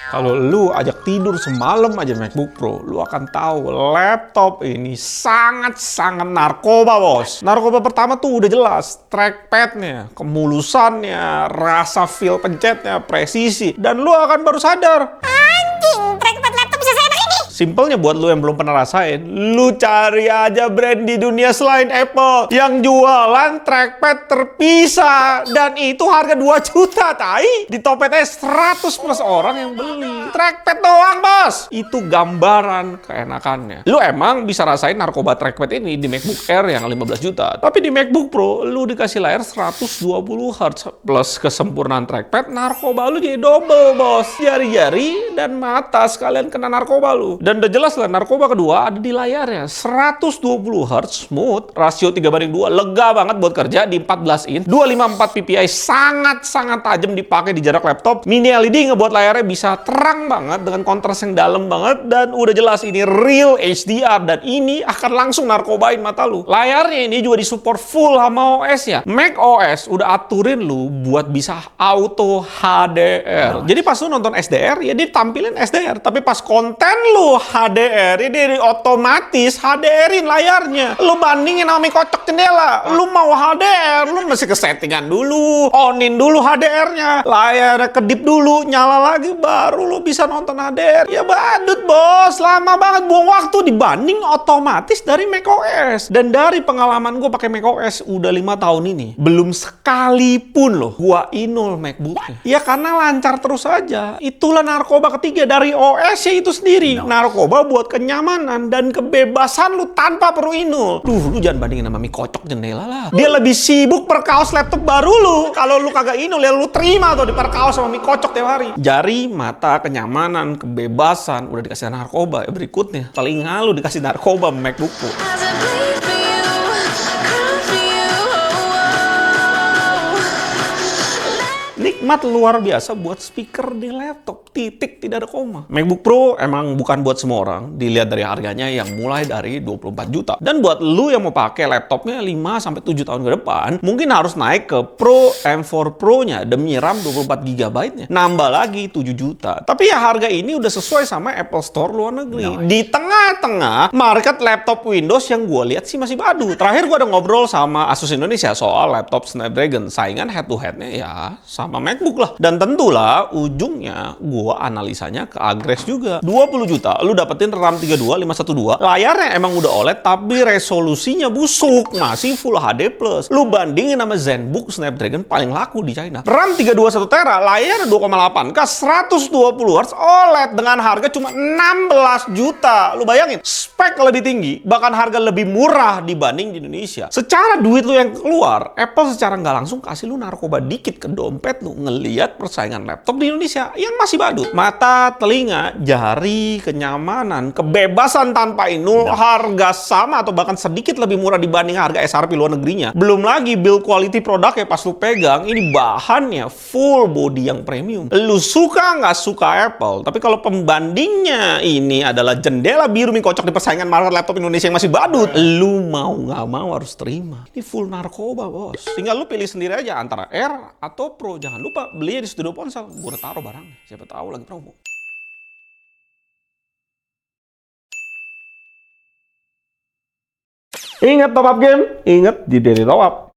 Kalau lu ajak tidur semalam aja MacBook Pro, lu akan tahu laptop ini sangat-sangat narkoba, bos. Narkoba pertama tuh udah jelas, trackpadnya, kemulusannya, rasa feel pencetnya, presisi, dan lu akan baru sadar. Anjing, trackpad laptop bisa seenak ini. Simpelnya buat lu yang belum pernah rasain, lu cari aja brand di dunia selain Apple yang jualan trackpad terpisah, dan itu harga 2 juta, tai. Di Topetnya 100 plus orang yang beli. Trackpad doang, bos. Itu gambaran keenakannya. Lu emang bisa rasain narkoba trackpad ini di MacBook Air yang 15 juta. Tapi di MacBook Pro, lu dikasih layar 120 Hz plus kesempurnaan trackpad, narkoba lu jadi double, bos. Jari-jari dan mata sekalian kena narkoba lu. Dan udah jelas lah, narkoba kedua ada di layarnya. 120 Hz, smooth, rasio 3:2, lega banget buat kerja di 14 in, 254 ppi, sangat-sangat tajam dipakai di jarak laptop. Mini LED ngebuat layarnya bisa terang banget dengan kontras yang dalam banget, dan udah jelas ini real HDR, dan ini akan langsung narkobain mata lu. Layarnya ini juga disupport full sama OS ya. Mac OS udah aturin lu buat bisa auto HDR. Jadi pas lu nonton SDR, ya dia tampilin SDR, tapi pas konten lu HDR, ini otomatis HDR-in layarnya. Lu bandingin sama mie kocok jendela. Lu mau HDR, lu mesti ke settingan dulu, onin dulu HDR-nya, layarnya kedip dulu, nyala lagi, baru lu bisa nonton HDR. Ya badut, bos. Lama banget, buang waktu dibanding otomatis dari macOS. Dan dari pengalaman gue pakai macOS udah 5 tahun ini, belum sekalipun loh gua inul MacBook-nya. Ya karena lancar terus aja. Itulah narkoba ketiga dari OS-nya itu sendiri. Narkoba buat kenyamanan dan kebebasan lu tanpa perlu inul. Lu jangan bandingin sama mie kocok jendela lah. Dia lebih sibuk perkaos laptop baru lu. Kalau lu kagak inul, ya lu terima tuh di perkaos sama mie kocok tiap hari. Jari, mata, kenyamanan, kebebasan udah dikasih narkoba. Ya berikutnya, telinga lu dikasih narkoba sama MacBook Pro. Nikmat luar biasa buat speaker di laptop, titik, tidak ada koma. MacBook Pro emang bukan buat semua orang, dilihat dari harganya yang mulai dari 24 juta. Dan buat lu yang mau pakai laptopnya 5-7 tahun ke depan, mungkin harus naik ke Pro M4 Pro-nya demi RAM 24 GB-nya. Nambah lagi 7 juta. Tapi ya harga ini udah sesuai sama Apple Store luar negeri. Di tengah-tengah market laptop Windows yang gue lihat sih masih badut. Terakhir gue ada ngobrol sama Asus Indonesia soal laptop Snapdragon. Saingan head-to-headnya ya sama MacBook lah. Dan tentulah ujungnya gua analisanya ke Agres juga. 20 juta lu dapetin RAM 32 512. Layarnya emang udah OLED tapi resolusinya busuk, masih Full HD+. Lu bandingin sama ZenBook Snapdragon paling laku di China. RAM 321 tera, layar 2,8K, 120 Hz OLED dengan harga cuma 16 juta. Lu bayangin, spek lebih tinggi, bahkan harga lebih murah dibanding di Indonesia. Secara duit lu yang keluar, Apple secara nggak langsung kasih lu narkoba dikit ke dompet lu ngeliat persaingan laptop di Indonesia yang masih badut. Mata, telinga, jari, kenyamanan, kebebasan tanpa inul, harga sama atau bahkan sedikit lebih murah dibanding harga SRP luar negerinya. Belum lagi build quality produknya pas lu pegang, ini bahannya full body yang premium. Lu suka nggak suka Apple, tapi kalau pembandingnya ini adalah jendela biru mie kocok di persaingan market laptop Indonesia yang masih badut, lu mau nggak mau harus terima. Ini full narkoba, bos. Tinggal lu pilih sendiri aja antara Air atau Pro. Jangan lupa belinya di Studio Ponsel. Gue udah taruh barangnya. Siapa tahu lagi promo. Ingat top up game? Ingat di Daily Top Up.